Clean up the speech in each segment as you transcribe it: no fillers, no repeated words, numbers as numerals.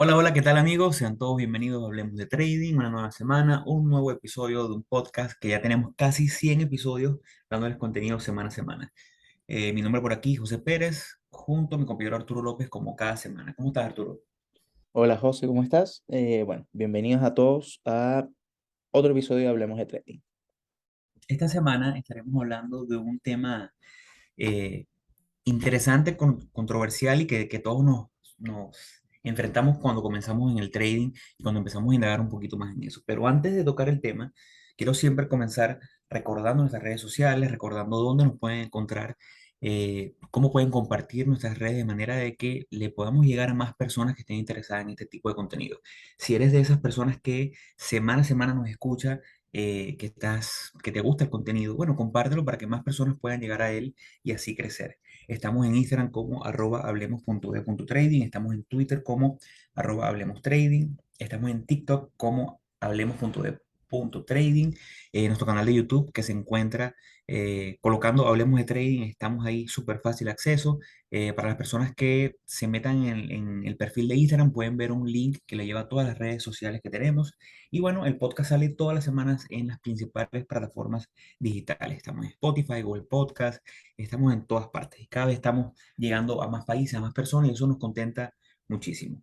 Hola, hola, ¿qué tal amigos? Sean todos bienvenidos a Hablemos de Trading, una nueva semana, un nuevo episodio de un podcast que ya tenemos casi 100 episodios dándoles contenido semana a semana. Mi nombre por aquí, José Pérez, junto a mi compañero Arturo López como cada semana. ¿Cómo estás, Arturo? Hola José, ¿cómo estás? Bueno, bienvenidos a todos a otro episodio de Hablemos de Trading. Esta semana estaremos hablando de un tema eh, interesante, controversial y que todos nos enfrentamos cuando comenzamos en el trading y cuando empezamos a indagar un poquito más en eso. Pero antes de tocar el tema, quiero siempre comenzar recordando nuestras redes sociales, recordando dónde nos pueden encontrar, cómo pueden compartir nuestras redes de manera de que le podamos llegar a más personas que estén interesadas en este tipo de contenido. Si eres de esas personas que semana a semana nos escucha, que te gusta el contenido, bueno, compártelo para que más personas puedan llegar a él y así crecer. Estamos en Instagram como @hablemos.de.trading, estamos en Twitter como @hablemostrading, estamos en TikTok como hablemos.de.trading, nuestro canal de YouTube que se encuentra colocando Hablemos de Trading, estamos ahí súper fácil acceso. Para las personas que se metan en el perfil de Instagram pueden ver un link que le lleva a todas las redes sociales que tenemos. Y bueno, el podcast sale todas las semanas en las principales plataformas digitales. Estamos en Spotify, Google Podcast. Estamos en todas partes y cada vez estamos llegando a más países, a más personas y eso nos contenta muchísimo.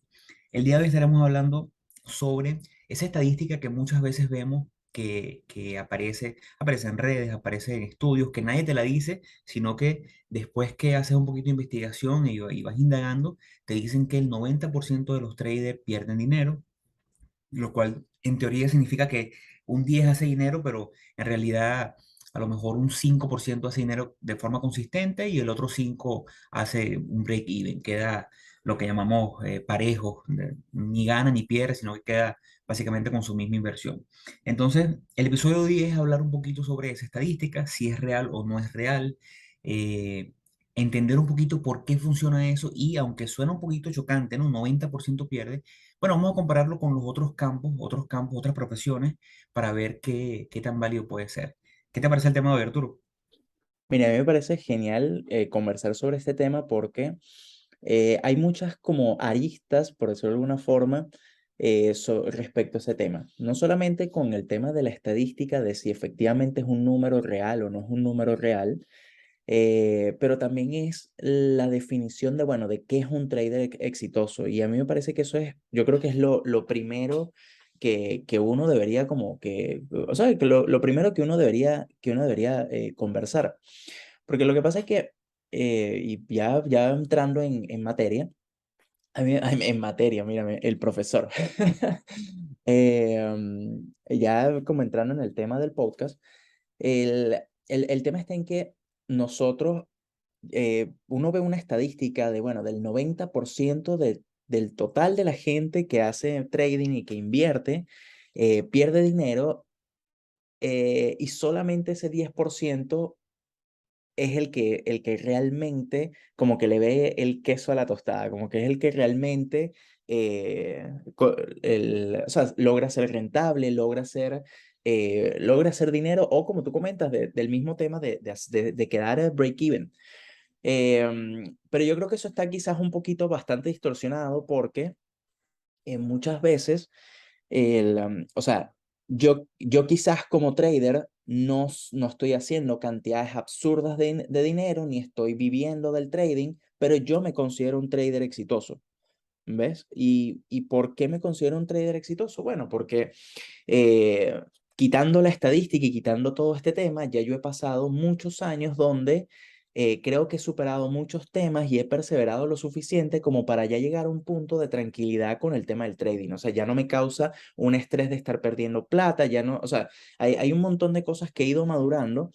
El día de hoy estaremos hablando sobre esa estadística que muchas veces vemos que aparece en redes, aparece en estudios, que nadie te la dice, sino que después que haces un poquito de investigación y vas indagando, te dicen que el 90% de los traders pierden dinero, lo cual en teoría significa que un 10 hace dinero, pero en realidad a lo mejor un 5% hace dinero de forma consistente y el otro 5 hace un break even, queda lo que llamamos parejo, ni gana ni pierde, sino que queda básicamente con su misma inversión. Entonces, el episodio de hoy es hablar un poquito sobre esa estadística, si es real o no es real, eh, entender un poquito por qué funciona eso y aunque suena un poquito chocante, ¿no? 90% pierde. Bueno, vamos a compararlo con los otros campos, otras profesiones, para ver qué tan válido puede ser. ¿Qué te parece el tema de hoy, Arturo? Mira, a mí me parece genial conversar sobre este tema porque hay muchas como aristas, por decirlo de alguna forma, respecto a ese tema. No solamente con el tema de la estadística, de si efectivamente es un número real o no es un número real, pero también es la definición de, bueno, de qué es un trader exitoso. Y a mí me parece que eso es, yo creo que es lo primero que uno debería como que, o sea, que lo primero que uno debería conversar. Porque lo que pasa es que, y ya entrando en materia, en materia, mírame, el profesor. Ya como entrando en el tema del podcast, el tema está en que nosotros, uno ve una estadística de, bueno, del 90% del total de la gente que hace trading y que invierte, pierde dinero, y solamente ese 10% es el que realmente como que le ve el queso a la tostada, como que es el que realmente o sea, logra ser rentable, logra hacer dinero o como tú comentas, del mismo tema de quedar break-even. Pero yo creo que eso está quizás un poquito bastante distorsionado porque muchas veces o sea, yo quizás como trader no estoy haciendo cantidades absurdas de dinero, ni estoy viviendo del trading, pero yo me considero un trader exitoso, ¿ves? ¿Y por qué me considero un trader exitoso? Bueno, porque eh, quitando la estadística y quitando todo este tema, ya yo he pasado muchos años donde creo que he superado muchos temas y he perseverado lo suficiente como para ya llegar a un punto de tranquilidad con el tema del trading. O sea, ya no me causa un estrés de estar perdiendo plata, ya no, o sea, hay un montón de cosas que he ido madurando,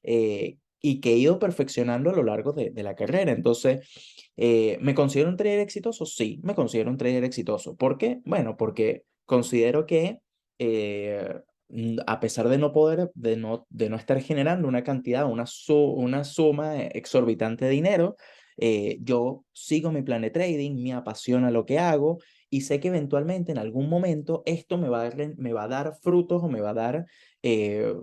y que he ido perfeccionando a lo largo de la carrera. Entonces, ¿me considero un trader exitoso? Sí, me considero un trader exitoso. ¿Por qué? Bueno, porque considero que a pesar de no poder, de no estar generando una cantidad, una suma exorbitante de dinero, yo sigo mi plan de trading, me apasiona lo que hago y sé que eventualmente en algún momento esto me va a dar frutos o me va a dar,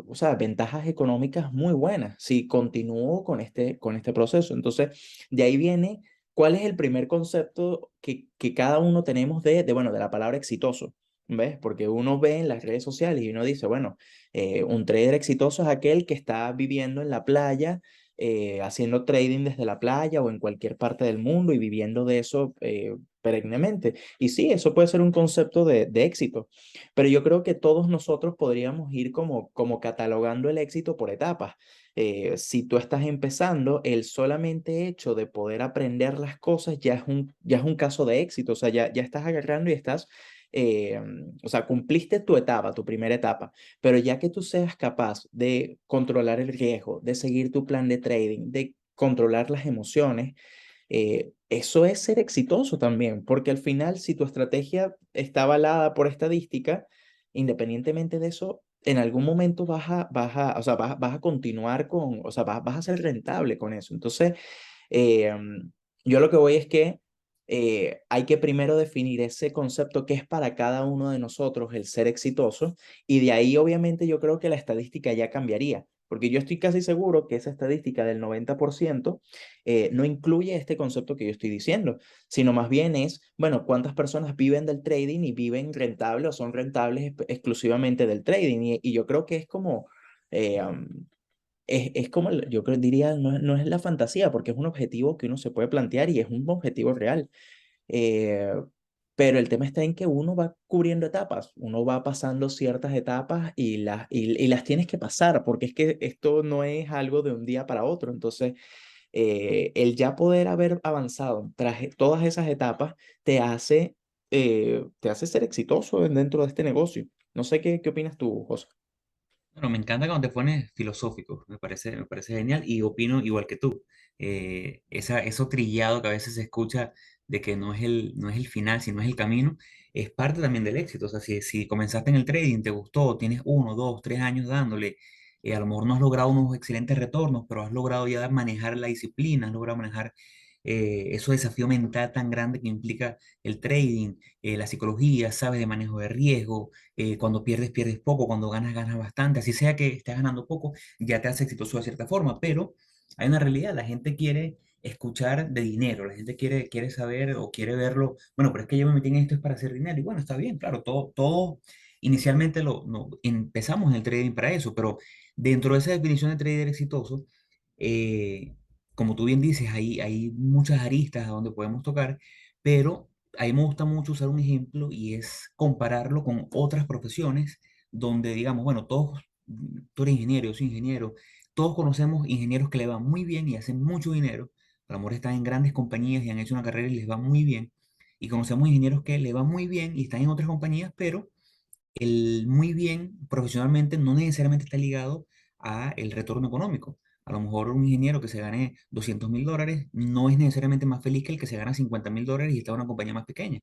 o sea, ventajas económicas muy buenas si continúo con este proceso. Entonces, de ahí viene ¿cuál es el primer concepto que cada uno tenemos bueno, de la palabra exitoso? ¿Ves? Porque uno ve en las redes sociales y uno dice, bueno, un trader exitoso es aquel que está viviendo en la playa, haciendo trading desde la playa o en cualquier parte del mundo y viviendo de eso perennemente. Y sí, eso puede ser un concepto de éxito, pero yo creo que todos nosotros podríamos ir como catalogando el éxito por etapas. Si tú estás empezando, el solamente hecho de poder aprender las cosas ya es un caso de éxito, o sea, ya estás agarrando y estás, eh, o sea, cumpliste tu etapa, tu primera etapa, pero ya que tú seas capaz de controlar el riesgo, de seguir tu plan de trading, de controlar las emociones, eso es ser exitoso también, porque al final, si tu estrategia está avalada por estadística, independientemente de eso, en algún momento o sea, vas a continuar o sea, vas a ser rentable con eso. Entonces, eh, yo lo que voy es que hay que primero definir ese concepto que es para cada uno de nosotros el ser exitoso y de ahí obviamente yo creo que la estadística ya cambiaría, porque yo estoy casi seguro que esa estadística del 90% no incluye este concepto que yo estoy diciendo, sino más bien es, bueno, cuántas personas viven del trading y viven rentable o son rentables exclusivamente del trading y yo creo que es como... eh, um, es como, yo creo, diría, no es la fantasía, porque es un objetivo que uno se puede plantear y es un objetivo real. Eh, pero el tema está en que uno va cubriendo etapas, uno va pasando ciertas etapas y las tienes que pasar, porque es que esto no es algo de un día para otro. Entonces, el ya poder haber avanzado tras todas esas etapas te hace ser exitoso dentro de este negocio. No sé qué opinas tú, José. Bueno, me encanta cuando te pones filosófico, me parece genial y opino igual que tú. Eso trillado que a veces se escucha de que no es el final, sino es el camino, es parte también del éxito. O sea, si comenzaste en el trading, te gustó, tienes 1, 2, 3 años dándole, a lo mejor no has logrado unos excelentes retornos, pero has logrado ya manejar la disciplina, has logrado manejar ese desafío mental tan grande que implica el trading, la psicología, sabes de manejo de riesgo, cuando pierdes, pierdes poco, cuando ganas, ganas bastante, así sea que estés ganando poco, ya te hace exitoso de cierta forma, pero hay una realidad, la gente quiere escuchar de dinero, la gente quiere saber o quiere verlo, bueno, pero es que yo me metí en esto es para hacer dinero, y bueno, está bien, claro, todo inicialmente no, empezamos en el trading para eso, pero dentro de esa definición de trader exitoso, eh, como tú bien dices, hay muchas aristas a donde podemos tocar, pero a mí me gusta mucho usar un ejemplo y es compararlo con otras profesiones donde digamos, bueno, todos, tú eres ingeniero, yo soy ingeniero, todos conocemos ingenieros que le van muy bien y hacen mucho dinero, a lo mejor están en grandes compañías y han hecho una carrera y les va muy bien, y conocemos ingenieros que le van muy bien y están en otras compañías, pero el muy bien profesionalmente no necesariamente está ligado a el retorno económico. A lo mejor un ingeniero que se gane $200.000 no es necesariamente más feliz que el que se gana $50.000 y está en una compañía más pequeña,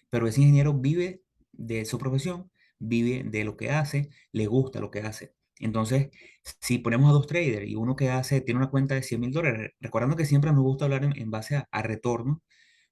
pero ese ingeniero vive de su profesión, vive de lo que hace, le gusta lo que hace. Entonces, si ponemos a dos traders y uno que hace, tiene una cuenta de $100.000, recordando que siempre nos gusta hablar en base a retorno,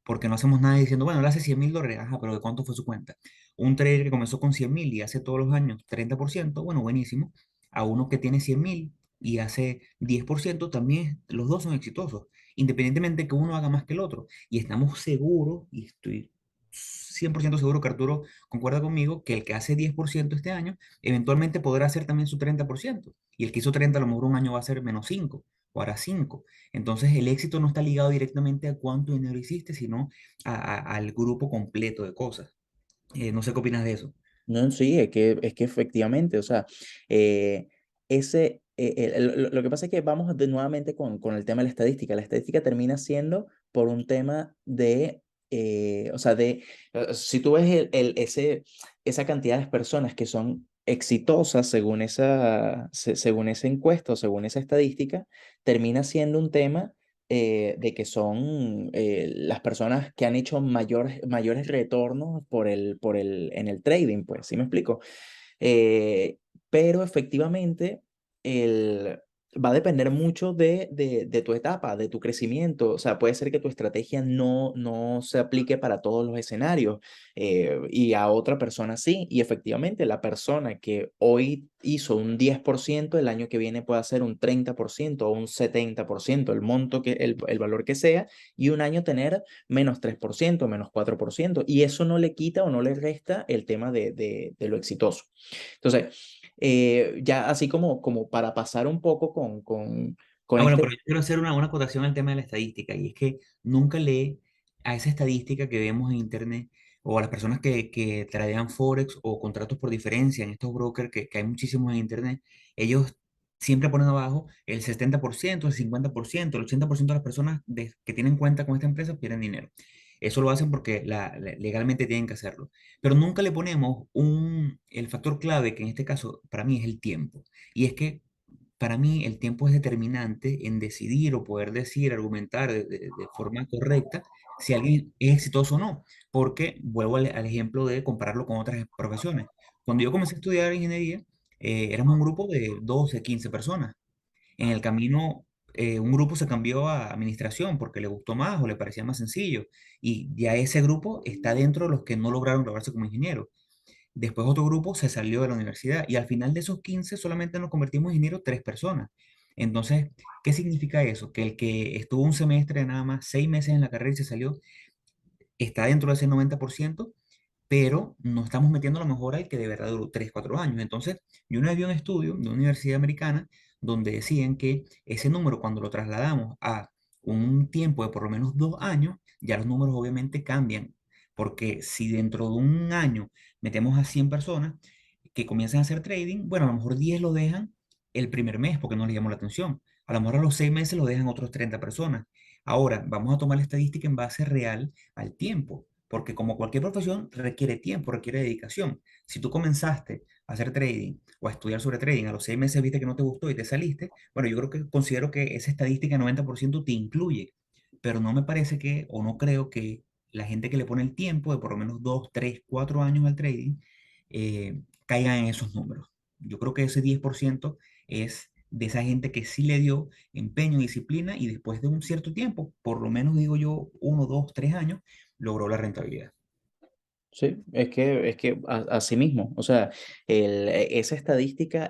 porque no hacemos nada diciendo, bueno, él hace $100.000, ajá, pero ¿de cuánto fue su cuenta? Un trader que comenzó con 100.000 y hace todos los años 30%, bueno, buenísimo. A uno que tiene 100.000 y hace 10%, también los dos son exitosos, independientemente de que uno haga más que el otro. Y estamos seguros, y estoy 100% seguro que Arturo concuerda conmigo, que el que hace 10% este año, eventualmente podrá hacer también su 30%. Y el que hizo 30 a lo mejor un año va a ser menos 5 o hará 5. Entonces el éxito no está ligado directamente a cuánto dinero hiciste, sino al grupo completo de cosas. No sé qué opinas de eso. No, sí, es que efectivamente, o sea, eh, lo que pasa es que vamos nuevamente con el tema de la estadística. La estadística termina siendo por un tema o sea, si tú ves esa cantidad de personas que son exitosas según esa encuesta o según esa estadística, termina siendo un tema de que son las personas que han hecho mayores retornos en el trading, pues, ¿sí me explico? Eh, pero efectivamente, el, va a depender mucho de tu etapa, de tu crecimiento. O sea, puede ser que tu estrategia no se aplique para todos los escenarios y a otra persona sí. Y efectivamente, la persona que hoy hizo un 10%, el año que viene puede hacer un 30% o un 70%, el monto el valor que sea, y un año tener -3%, -4%, y eso no le quita o no le resta el tema de lo exitoso. Entonces, ya así como para pasar un poco con Bueno, este. pero yo quiero hacer una acotación al tema de la estadística, y es que nunca lee a esa estadística que vemos en Internet o a las personas que tradean Forex o contratos por diferencia en estos brokers que hay muchísimos en Internet. Ellos siempre ponen abajo el 70%, el 50%, el 80% de las personas que tienen cuenta con esta empresa pierden dinero. Eso lo hacen porque legalmente tienen que hacerlo. Pero nunca le ponemos el factor clave, que en este caso para mí es el tiempo. Y es que para mí el tiempo es determinante en decidir o poder decir, argumentar de forma correcta si alguien es exitoso o no, porque vuelvo al ejemplo de compararlo con otras profesiones. Cuando yo comencé a estudiar ingeniería, éramos un grupo de 12, 15 personas. En el camino, un grupo se cambió a administración porque le gustó más o le parecía más sencillo, y ya ese grupo está dentro de los que no lograron graduarse como ingeniero. Después otro grupo se salió de la universidad y al final de esos 15 solamente nos convertimos en ingenieros 3 personas. Entonces, ¿qué significa eso? Que el que estuvo un semestre nada más, 6 meses en la carrera y se salió, está dentro de ese 90%, pero no estamos metiendo a lo mejor al que de verdad duró 3 4 años. Entonces, yo una vez vi un estudio de una universidad americana donde decían que ese número, cuando lo trasladamos a un tiempo de por lo menos 2 años, ya los números obviamente cambian, porque si dentro de un año metemos a 100 personas que comienzan a hacer trading, bueno, a lo mejor 10 lo dejan el primer mes porque no les llamó la atención. A lo mejor a los 6 meses lo dejan otros 30 personas. Ahora, vamos a tomar la estadística en base real al tiempo, porque como cualquier profesión requiere tiempo, requiere dedicación. Si tú comenzaste a hacer trading o a estudiar sobre trading, a los 6 meses viste que no te gustó y te saliste, bueno, yo creo que considero que esa estadística 90% te incluye, pero no me parece que, o no creo que la gente que le pone el tiempo de por lo menos 2 3 4 años al trading, caiga en esos números. Yo creo que ese 10% es de esa gente que sí le dio empeño y disciplina, y después de un cierto tiempo, por lo menos digo yo, 1 2 3 años, logró la rentabilidad. Sí, es que así mismo, o sea, esa estadística,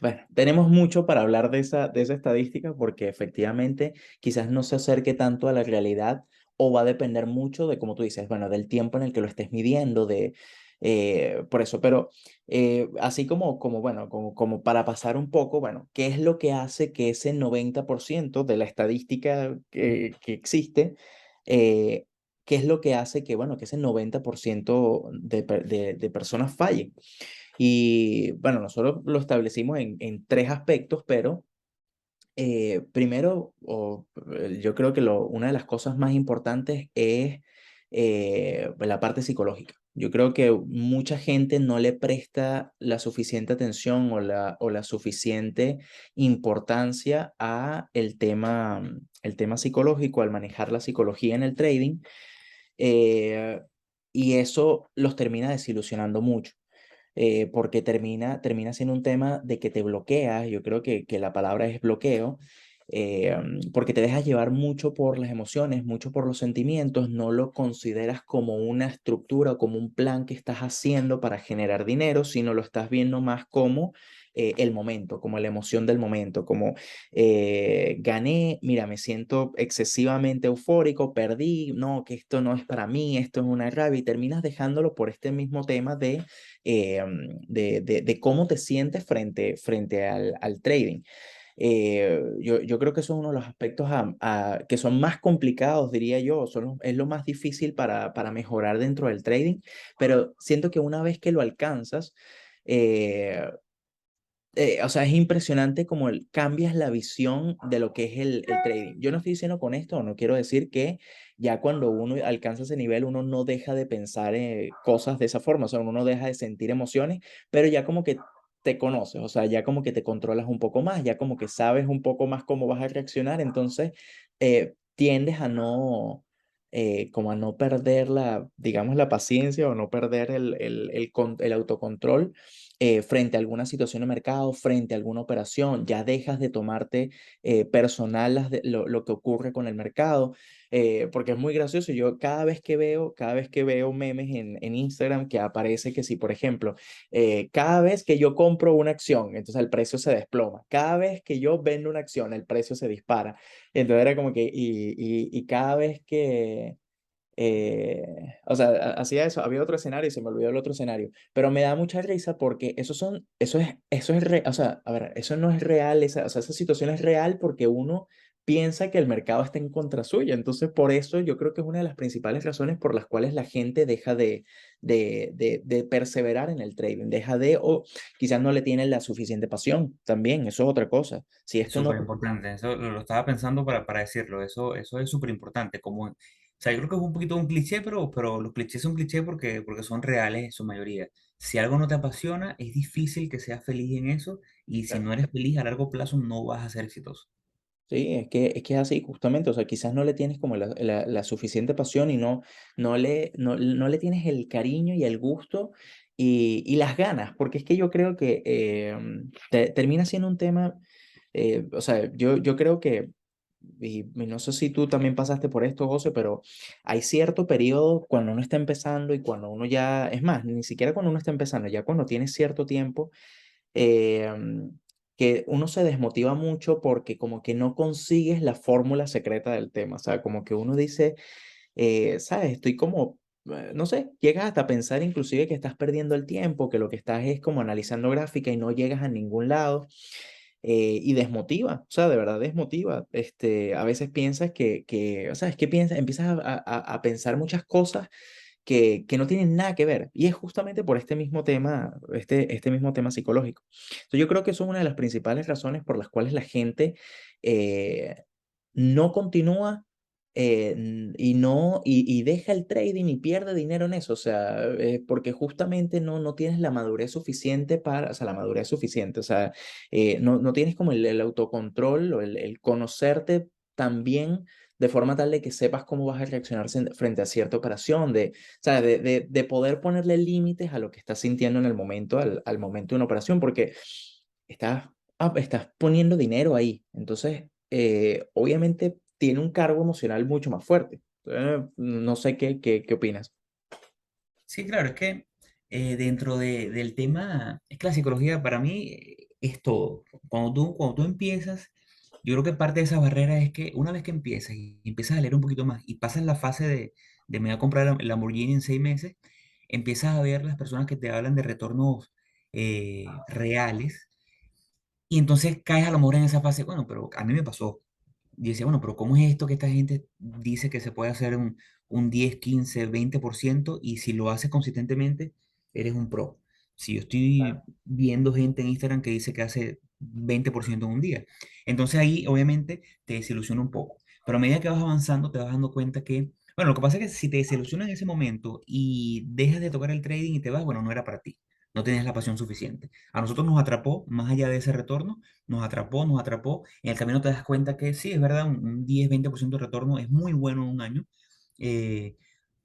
bueno, tenemos mucho para hablar de esa estadística porque efectivamente quizás no se acerque tanto a la realidad o va a depender mucho de, como tú dices, bueno, del tiempo en el que lo estés midiendo, por eso, pero así bueno, como para pasar un poco, bueno, ¿qué es lo que hace que ese 90% de la estadística que existe, eh, qué es lo que hace que, bueno, que ese 90% de personas fallen? Y bueno, nosotros lo establecimos en tres aspectos, pero primero, yo creo que una de las cosas más importantes es la parte psicológica. Yo creo que mucha gente no le presta la suficiente atención o la suficiente importancia a el tema psicológico, al manejar la psicología en el trading, eh, y eso los termina desilusionando mucho, porque termina siendo un tema de que te bloqueas. Yo creo que la palabra es bloqueo, porque te dejas llevar mucho por las emociones, mucho por los sentimientos, no lo consideras como una estructura o como un plan que estás haciendo para generar dinero, sino lo estás viendo más como el momento, como la emoción del momento, como gané, mira, me siento excesivamente eufórico, perdí, no, que esto no es para mí, esto es una rabia, y terminas dejándolo por este mismo tema de cómo te sientes frente al trading. Yo creo que eso es uno de los aspectos que son más complicados, diría yo, es lo más difícil para mejorar dentro del trading, pero siento que una vez que lo alcanzas, eh, o sea, es impresionante cómo cambias la visión de lo que es el trading. Yo no estoy diciendo con esto, no quiero decir que ya cuando uno alcanza ese nivel, uno no deja de pensar cosas de esa forma, o sea, uno no deja de sentir emociones, pero ya como que te conoces, o sea, ya como que te controlas un poco más, ya como que sabes un poco más cómo vas a reaccionar, entonces tiendes a no, como a no perder digamos, la paciencia o no perder el autocontrol frente a alguna situación de mercado, frente a alguna operación, ya dejas de tomarte personal lo que ocurre con el mercado, porque es muy gracioso. Yo cada vez que veo memes en Instagram que aparece que si, por ejemplo, cada vez que yo compro una acción, entonces el precio se desploma. Cada vez que yo vendo una acción, el precio se dispara. Entonces era como que, y cada vez que o sea, hacía eso, había otro escenario y se me olvidó el otro escenario, pero me da mucha risa porque o sea, a ver, eso no es real, o sea, esa situación es real porque uno piensa que el mercado está en contra suya, entonces por eso yo creo que es una de las principales razones por las cuales la gente deja de perseverar en el trading, o quizás no le tienen la suficiente pasión, también, eso es otra cosa, si Es esto no, súper importante, eso lo estaba pensando para decirlo, eso es súper importante, como, o sea, yo creo que es un poquito un cliché, pero los clichés son clichés porque son reales en su mayoría. Si algo no te apasiona, es difícil que seas feliz en eso, y si no eres feliz a largo plazo, no vas a ser exitoso. sí, es que es así, justamente, o sea, quizás no le tienes como la suficiente pasión y no le tienes el cariño y el gusto y las ganas, porque es que yo creo que termina siendo un tema, o sea, yo creo que, y no sé si tú también pasaste por esto, José, pero hay cierto periodo cuando uno está empezando y cuando uno ya, es más, ni siquiera cuando uno está empezando, ya cuando tienes cierto tiempo eh, que uno se desmotiva mucho porque como que no consigues la fórmula secreta del tema, o sea, como que uno dice, ¿sabes? Estoy como, no sé, llegas hasta a pensar inclusive que estás perdiendo el tiempo, que lo que estás es como analizando gráfica y no llegas a ningún lado. Y desmotiva, o sea, de verdad desmotiva. A veces piensas o sea, es que empiezas a pensar muchas cosas que no tienen nada que ver. Y es justamente por este mismo tema, este mismo tema psicológico. Entonces, yo creo que eso es una de las principales razones por las cuales la gente eh, no continúa y deja el trading y pierde dinero en eso. O sea, porque justamente no tienes la madurez suficiente o sea, la madurez suficiente. O sea, no tienes como el autocontrol o el conocerte también de forma tal de que sepas cómo vas a reaccionar frente a cierta operación, o sea, de poder ponerle límites a lo que estás sintiendo en el momento, al momento de una operación, porque estás poniendo dinero ahí. Entonces, obviamente tiene un cargo emocional mucho más fuerte. No sé qué opinas. Sí, claro, es que dentro del tema, es que la psicología para mí es todo. Cuando tú empiezas, yo creo que parte de esa barrera es que una vez que empiezas y empiezas a leer un poquito más y pasas la fase de me voy a comprar el Lamborghini en 6 meses, empiezas a ver las personas que te hablan de retornos reales, y entonces caes a lo mejor en esa fase, bueno, pero a mí me pasó. Y decía, bueno, pero ¿cómo es esto que esta gente dice que se puede hacer un 10, 15, 20%, y si lo haces consistentemente, eres un pro? Si yo estoy viendo gente en Instagram que dice que hace 20% en un día. Entonces ahí obviamente te desilusiona un poco. Pero a medida que vas avanzando, te vas dando cuenta que, bueno, lo que pasa es que si te desilusiona en ese momento y dejas de tocar el trading y te vas, bueno, no era para ti. No tenías la pasión suficiente. A nosotros nos atrapó, más allá de ese retorno, nos atrapó. En el camino te das cuenta que sí, es verdad, un 10-20% de retorno es muy bueno en un año. Eh,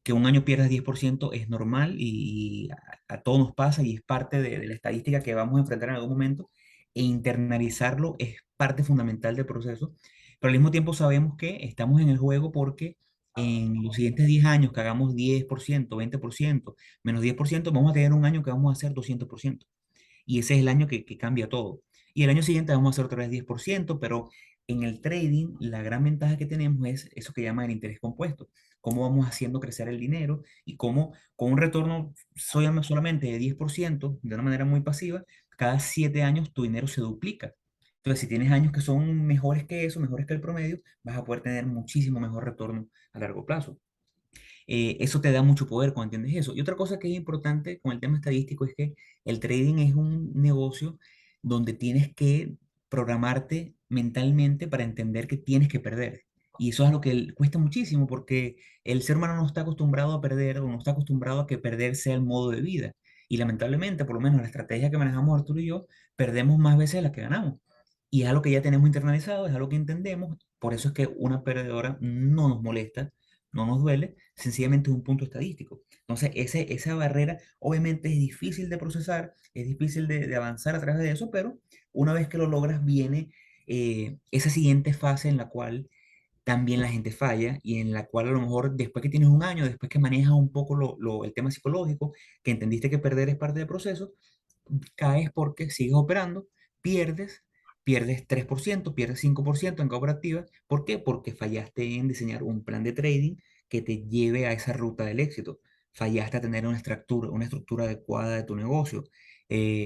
que un año pierdas 10% es normal, y a todos nos pasa, y es parte de la estadística que vamos a enfrentar en algún momento. E internalizarlo es parte fundamental del proceso. Pero al mismo tiempo sabemos que estamos en el juego porque en los siguientes 10 años que hagamos 10%, 20%, menos 10%, vamos a tener un año que vamos a hacer 200%, y ese es el año que cambia todo. Y el año siguiente vamos a hacer otra vez 10%, pero en el trading la gran ventaja que tenemos es eso que llaman el interés compuesto, cómo vamos haciendo crecer el dinero y cómo con un retorno solamente de 10%, de una manera muy pasiva, cada 7 años tu dinero se duplica. Entonces, si tienes años que son mejores que eso, mejores que el promedio, vas a poder tener muchísimo mejor retorno a largo plazo. Eso te da mucho poder cuando entiendes eso. Y otra cosa que es importante con el tema estadístico es que el trading es un negocio donde tienes que programarte mentalmente para entender que tienes que perder. Y eso es lo que cuesta muchísimo, porque el ser humano no está acostumbrado a perder, o no está acostumbrado a que perder sea el modo de vida. Y lamentablemente, por lo menos la estrategia que manejamos Arturo y yo, perdemos más veces de las que ganamos. Y es algo que ya tenemos internalizado, es algo que entendemos. Por eso es que una perdedora no nos molesta, no nos duele, sencillamente es un punto estadístico. Entonces, esa barrera obviamente es difícil de procesar, es difícil de avanzar a través de eso, pero una vez que lo logras, viene esa siguiente fase en la cual también la gente falla y en la cual a lo mejor después que tienes un año, después que manejas un poco el tema psicológico, que entendiste que perder es parte del proceso, caes porque sigues operando, pierdes, pierdes 3%, pierdes 5% en cooperativa. ¿Por qué? Porque fallaste en diseñar un plan de trading que te lleve a esa ruta del éxito. Fallaste a tener una estructura adecuada de tu negocio.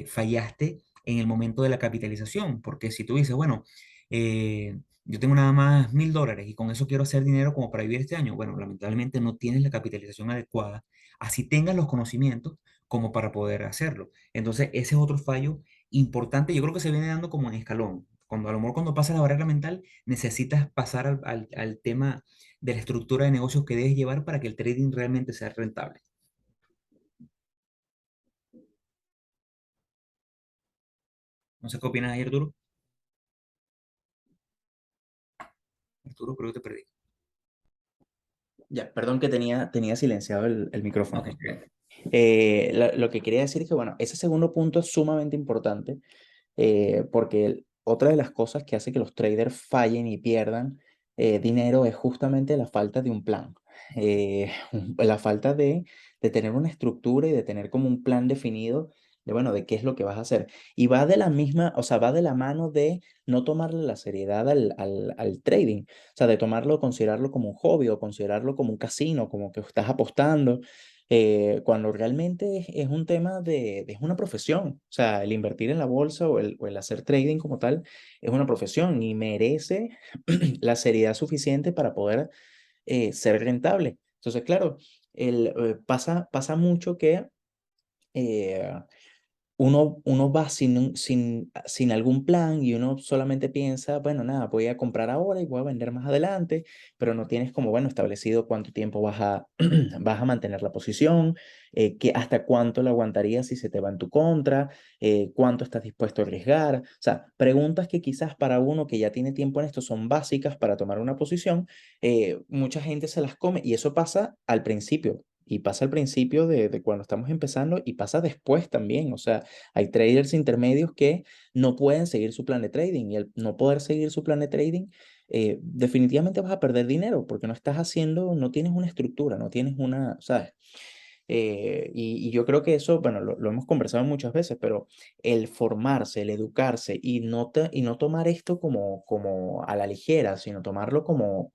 Fallaste en el momento de la capitalización, porque si tú dices, bueno, yo tengo nada más $1.000 y con eso quiero hacer dinero como para vivir este año, bueno, lamentablemente no tienes la capitalización adecuada, así tengas los conocimientos como para poder hacerlo. Entonces, ese es otro fallo importante. Yo creo que se viene dando como en escalón. Cuando a lo mejor cuando pasa la barrera mental, necesitas pasar al tema de la estructura de negocios que debes llevar para que el trading realmente sea rentable. No sé qué opinas ahí, Arturo. Arturo, creo que te perdí. Ya, perdón que tenía silenciado el Ok, micrófono. ok. Lo que quería decir es que, bueno, ese segundo punto es sumamente importante porque otra de las cosas que hace que los traders fallen y pierdan dinero es justamente la falta de un plan. La falta de tener una estructura y de tener como un plan definido de, bueno, de qué es lo que vas a hacer. Y va de la misma, o sea, va de la mano de no tomarle la seriedad al trading. O sea, de tomarlo, considerarlo como un hobby o considerarlo como un casino, como que estás apostando cuando realmente es un tema es una profesión. O sea, el invertir en la bolsa o el hacer trading como tal es una profesión y merece la seriedad suficiente para poder ser rentable. Entonces, claro, pasa mucho que eh, uno va sin algún plan y uno solamente piensa, bueno, nada, voy a comprar ahora y voy a vender más adelante, pero no tienes como, bueno, establecido cuánto tiempo vas a mantener la posición, hasta cuánto la aguantarías si se te va en tu contra, cuánto estás dispuesto a arriesgar. O sea, preguntas que quizás para uno que ya tiene tiempo en esto son básicas para tomar una posición, mucha gente se las come y eso pasa al principio. Y pasa al principio de cuando estamos empezando y pasa después también. O sea, hay traders intermedios que no pueden seguir su plan de trading y el no poder seguir su plan de trading, definitivamente vas a perder dinero porque no estás haciendo, no tienes una estructura, no tienes una, ¿sabes? Y yo creo que eso, bueno, lo hemos conversado muchas veces, pero el formarse, el educarse y no tomar esto como a la ligera, sino tomarlo como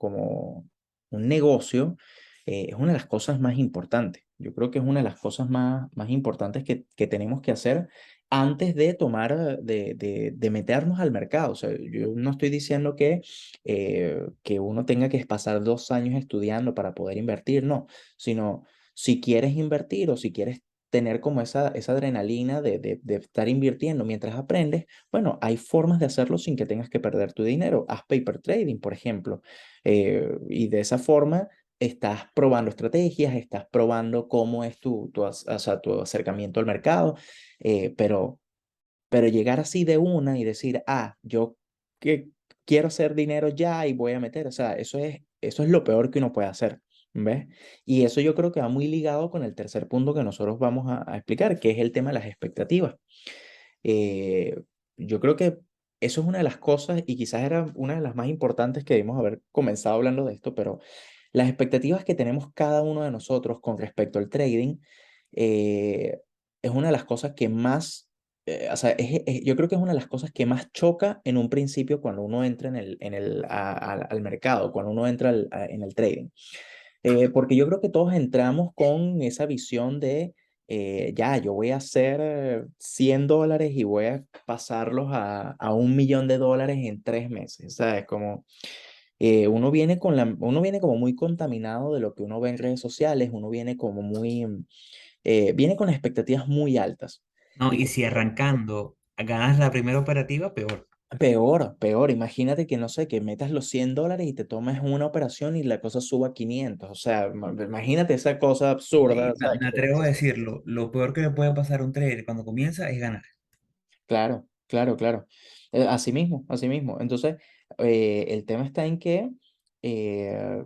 un negocio, es una de las cosas más importantes. Yo creo que es una de las cosas más importantes que tenemos que hacer antes de tomar, de meternos al mercado. O sea, yo no estoy diciendo que uno tenga que pasar 2 años estudiando para poder invertir, no, sino si quieres invertir o si quieres tener como esa adrenalina de estar invirtiendo mientras aprendes, bueno, hay formas de hacerlo sin que tengas que perder tu dinero. Haz paper trading, por ejemplo, y de esa forma estás probando estrategias, estás probando cómo es o sea, tu acercamiento al mercado, pero llegar así de una y decir, yo que quiero hacer dinero ya y voy a meter, o sea, eso es lo peor que uno puede hacer, ¿ves? Y eso yo creo que va muy ligado con el tercer punto que nosotros vamos a explicar, que es el tema de las expectativas. Eh, yo creo que eso es una de las cosas y quizás era una de las más importantes que debimos haber comenzado hablando de esto, pero las expectativas que tenemos cada uno de nosotros con respecto al trading eh, es una de las cosas que más, o sea, yo creo que es una de las cosas que más choca en un principio cuando uno entra al mercado, cuando uno entra en el trading. Porque yo creo que todos entramos con esa visión de, ya, yo voy a hacer $100 y voy a pasarlos a $1.000.000 en 3 meses, ¿sabes? Como uno viene como muy contaminado de lo que uno ve en redes sociales, uno viene como viene con expectativas muy altas. No, Y y si arrancando ganas la primera operativa, peor. peor, peor, imagínate que no sé, que metas los $100 y te tomes una operación y la cosa suba a 500. O sea, imagínate esa cosa No, absurda, y ¿sabes? me atrevo a decirlo, lo peor que le puede pasar a un trader cuando comienza es ganar. Claro, claro, claro. Así mismo, así mismo. Entonces, el tema está en que eh,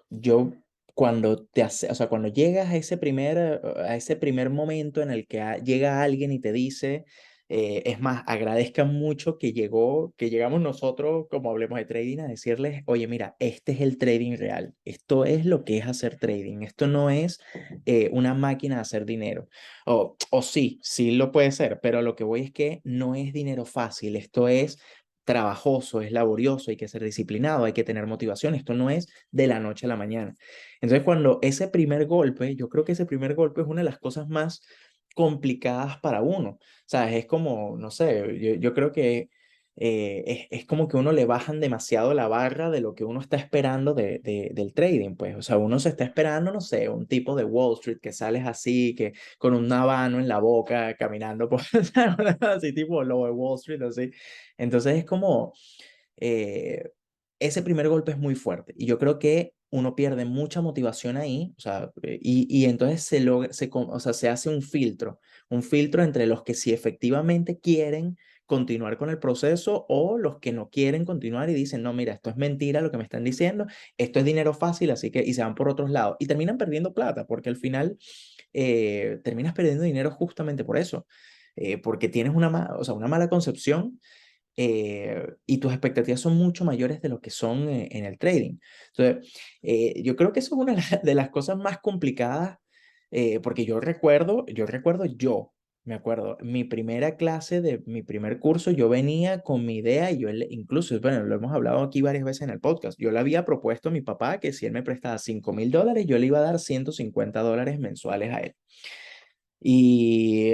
yo cuando te hace, o sea, cuando llegas a ese primer momento en el que llega alguien y te dice, es más, agradezcan mucho que llegamos nosotros, como hablemos de trading, a decirles, oye, mira, este es el trading real, esto es lo que es hacer trading, esto no es una máquina de hacer dinero. O sí, sí lo puede ser, pero lo que voy es que no es dinero fácil, esto es trabajoso, es laborioso, hay que ser disciplinado, hay que tener motivación, esto no es de la noche a la mañana. Entonces, cuando ese primer golpe, yo creo que ese primer golpe es una de las cosas más complicadas para uno. O sea, es como, no sé, yo creo que es como que uno le bajan demasiado la barra de lo que uno está esperando del trading, pues. O sea, uno se está esperando, no sé, un tipo de Wall Street que sales así, que con un habano en la boca, caminando por, así tipo lo de Wall Street, así. Entonces es como, eh, ese primer golpe es muy fuerte y yo creo que uno pierde mucha motivación ahí, o sea, y entonces o sea, se hace un filtro entre los que sí efectivamente quieren continuar con el proceso o los que no quieren continuar y dicen, no, mira, esto es mentira lo que me están diciendo, esto es dinero fácil, así que, y se van por otros lados y terminan perdiendo plata porque al final terminas perdiendo dinero justamente por eso, porque tienes o sea, una mala concepción y tus expectativas son mucho mayores de lo que son en el trading. Entonces, yo creo que eso es una de de las cosas más complicadas, porque me acuerdo, mi primera clase de mi primer curso, yo venía con mi idea y incluso, bueno, lo hemos hablado aquí varias veces en el podcast, yo le había propuesto a mi papá que si él me prestaba $5,000, yo le iba a dar $150 mensuales a él. Y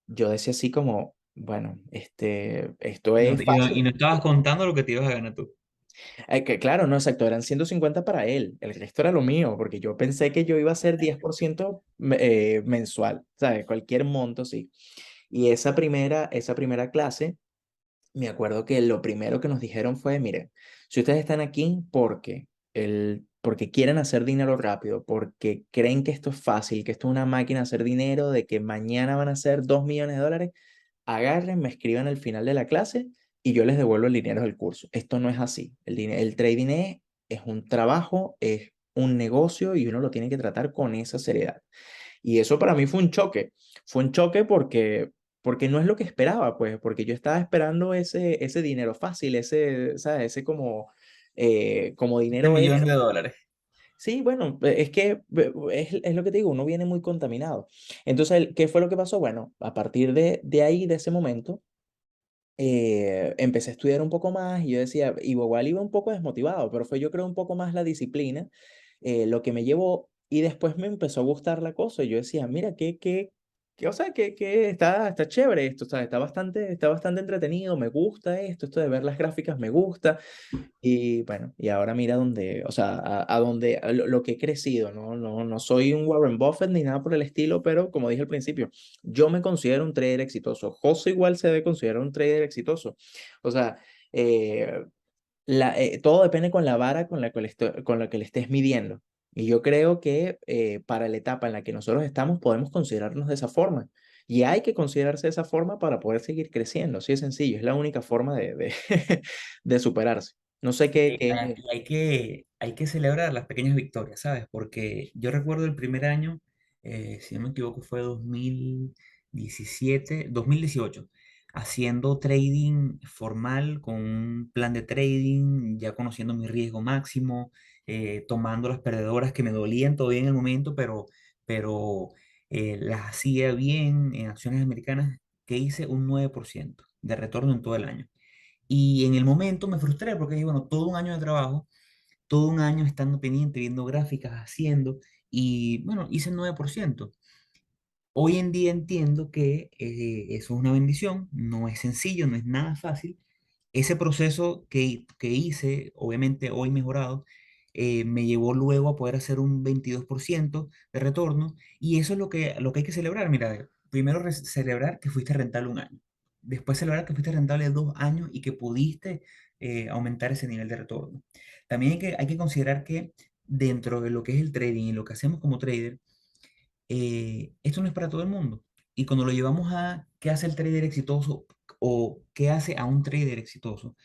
yo decía así como, bueno, esto Y no, es fácil. y no estabas contando lo que te ibas a ganar tú. Que claro, no, exacto, eran 150 para él, el resto era lo mío, porque yo pensé que yo iba a hacer 10% mensual, ¿sabes? Cualquier monto, sí. Y esa primera clase, me acuerdo que lo primero que nos dijeron fue, miren, si ustedes están aquí porque quieren hacer dinero rápido, porque creen que esto es fácil, que esto es una máquina de hacer dinero, de que mañana van a hacer 2 millones de dólares, agarren, me escriban al final de la clase y yo les devuelvo el dinero del curso. Esto no es así. El trading es un trabajo, es un negocio y uno lo tiene que tratar con esa seriedad. Y eso para mí fue un choque porque no es lo que esperaba, pues, porque yo estaba esperando ese dinero fácil, ¿sabes? Ese como Este dinero millón de extra. dólares. Sí, bueno, es que es lo que te digo, uno viene muy contaminado. Entonces, ¿qué fue lo que pasó? Bueno, a partir de ahí, de ese momento, empecé a estudiar un poco más y yo decía, y igual iba un poco desmotivado, pero fue yo creo un poco más la disciplina lo que me llevó y después me empezó a gustar la cosa y yo decía, mira, o sea, que está chévere esto, o sea, está bastante entretenido, me gusta esto de ver las gráficas me gusta y bueno, y ahora mira dónde, o sea, a dónde, lo que he crecido, ¿no? No soy un Warren Buffett ni nada por el estilo, pero como dije al principio, yo me considero un trader exitoso. José igual se debe considerar un trader exitoso. O sea, eh, todo depende con la vara con la que le estés midiendo. Y yo creo que para la etapa en la que nosotros estamos podemos considerarnos de esa forma. Y hay que considerarse de esa forma para poder seguir creciendo. Así de sencillo, es la única forma de superarse. No sé Y hay que celebrar las pequeñas victorias, ¿sabes? Porque yo recuerdo el primer año, si no me equivoco, fue 2017, 2018, haciendo trading formal con un plan de trading, ya conociendo mi riesgo máximo, tomando las perdedoras que me dolían todavía en el momento, pero las hacía bien en acciones americanas, que hice un 9% de retorno en todo el año. Y en el momento me frustré porque dije, bueno, todo un año de trabajo, todo un año estando pendiente, viendo gráficas, haciendo, y bueno, hice el 9%. Hoy en día entiendo que eso es una bendición, no es sencillo, no es nada fácil. Ese proceso que hice, obviamente hoy mejorado, me llevó luego a poder hacer un 22% de retorno y eso es lo que hay que celebrar. Mira, primero celebrar que fuiste rentable un año, después celebrar que fuiste rentable 2 años y que pudiste aumentar ese nivel de retorno. También hay que considerar que dentro de lo que es el trading y lo que hacemos como trader, esto no es para todo el mundo. Y cuando lo llevamos a qué hace el trader exitoso o qué hace a un trader exitoso,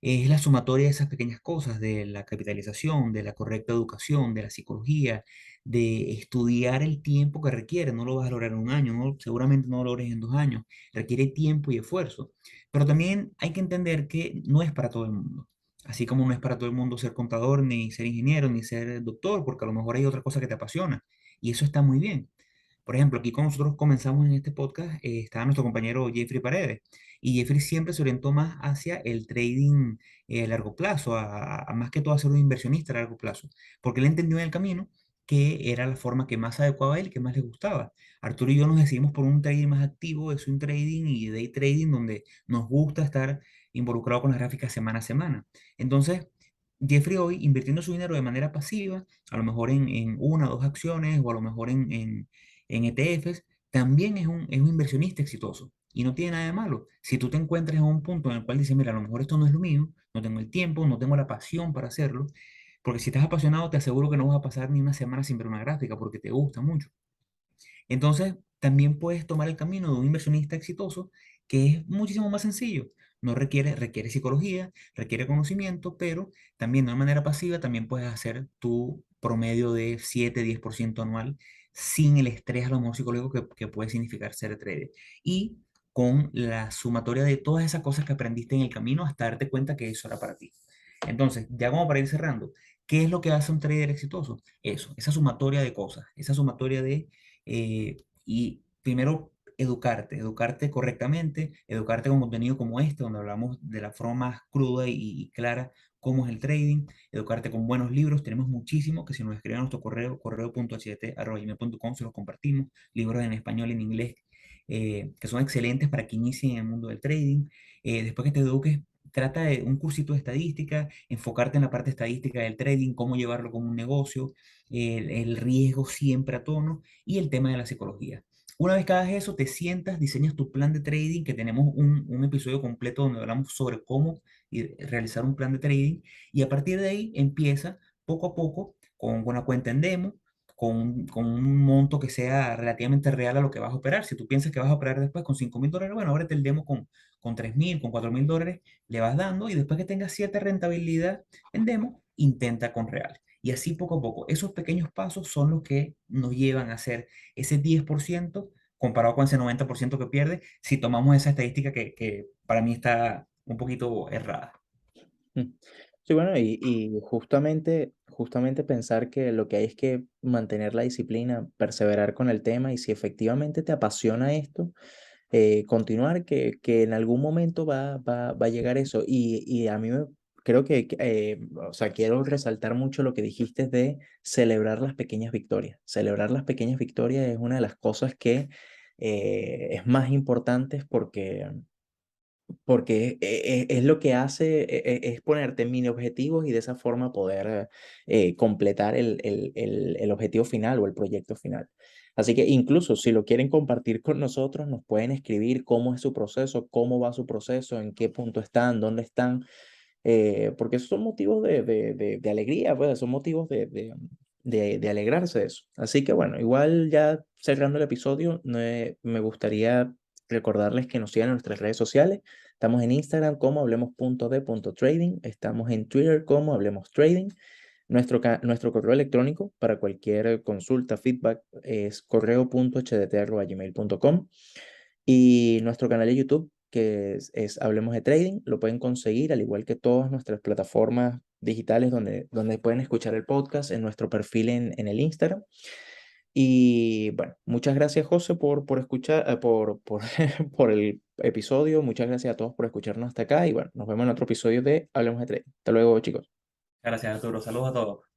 Es la sumatoria de esas pequeñas cosas, de la capitalización, de la correcta educación, de la psicología, de estudiar el tiempo que requiere. No lo vas a lograr en un año, seguramente no lo logres en 2 años. Requiere tiempo y esfuerzo. Pero también hay que entender que no es para todo el mundo. Así como no es para todo el mundo ser contador, ni ser ingeniero, ni ser doctor, porque a lo mejor hay otra cosa que te apasiona. Y eso está muy bien. Por ejemplo, aquí cuando nosotros comenzamos en este podcast, estaba nuestro compañero Jeffrey Paredes. Y Jeffrey siempre se orientó más hacia el trading a largo plazo, a más que todo a ser un inversionista a largo plazo, porque él entendió en el camino que era la forma que más adecuaba a él, que más le gustaba. Arturo y yo nos decidimos por un trading más activo, de swing trading y day trading, donde nos gusta estar involucrado con las gráficas semana a semana. Entonces, Jeffrey hoy, invirtiendo su dinero de manera pasiva, a lo mejor en una o dos acciones, o a lo mejor en ETFs, también es un inversionista exitoso. Y no tiene nada de malo. Si tú te encuentras en un punto en el cual dices, mira, a lo mejor esto no es lo mío, no tengo el tiempo, no tengo la pasión para hacerlo, porque si estás apasionado, te aseguro que no vas a pasar ni una semana sin ver una gráfica porque te gusta mucho. Entonces, también puedes tomar el camino de un inversionista exitoso que es muchísimo más sencillo. No requiere psicología, requiere conocimiento, pero también de una manera pasiva también puedes hacer tu promedio de 7-10% anual sin el estrés a lo mejor psicológico que puede significar ser trader. Y con la sumatoria de todas esas cosas que aprendiste en el camino hasta darte cuenta que eso era para ti. Entonces, ya como para ir cerrando, ¿qué es lo que hace un trader exitoso? Eso, esa sumatoria de cosas, esa sumatoria de y primero educarte correctamente, educarte con contenido como este, donde hablamos de la forma más cruda y clara cómo es el trading, educarte con buenos libros, tenemos muchísimos, que si nos escriben a nuestro correo.htt@gmail.com se los compartimos, libros en español y en inglés, que son excelentes para que inicien en el mundo del trading. Después que te eduques, trata de un cursito de estadística, enfocarte en la parte estadística del trading, cómo llevarlo como un negocio, el riesgo siempre a tono y el tema de la psicología. Una vez que hagas eso, te sientas, diseñas tu plan de trading, que tenemos un episodio completo donde hablamos sobre cómo realizar un plan de trading, y a partir de ahí empieza poco a poco con una cuenta en demo, con un monto que sea relativamente real a lo que vas a operar. Si tú piensas que vas a operar después con $5,000, bueno, ábrete el demo con 3,000, con $4,000, le vas dando y después que tengas cierta rentabilidad en demo, intenta con real. Y así poco a poco, esos pequeños pasos son los que nos llevan a hacer ese 10% comparado con ese 90% que pierde si tomamos esa estadística que para mí está un poquito errada. Mm. Sí, bueno, y justamente pensar que lo que hay es que mantener la disciplina, perseverar con el tema y si efectivamente te apasiona esto, continuar, que en algún momento va a llegar eso. Y a mí creo o sea, quiero resaltar mucho lo que dijiste de celebrar las pequeñas victorias. Celebrar las pequeñas victorias es una de las cosas que es más importantes porque es lo que hace, es ponerte mini objetivos y de esa forma poder completar el objetivo final o el proyecto final. Así que incluso si lo quieren compartir con nosotros, nos pueden escribir cómo es su proceso, cómo va su proceso, en qué punto están, dónde están, porque esos son motivos de alegría, pues, son motivos de alegrarse de eso. Así que bueno, igual ya cerrando el episodio, me gustaría recordarles que nos sigan en nuestras redes sociales. Estamos en Instagram como hablemos.de.trading, estamos en Twitter como Hablemos Trading. Nuestro correo electrónico para cualquier consulta, feedback es correo.hdt@gmail.com. Y nuestro canal de YouTube, que es Hablemos de Trading, lo pueden conseguir al igual que todas nuestras plataformas digitales donde pueden escuchar el podcast en nuestro perfil en el Instagram. Y bueno, muchas gracias José por escuchar, por el episodio. Muchas gracias a todos por escucharnos hasta acá y bueno, nos vemos en otro episodio de Hablemos de Trading. Hasta luego, chicos. Gracias, Arturo. Saludos a todos.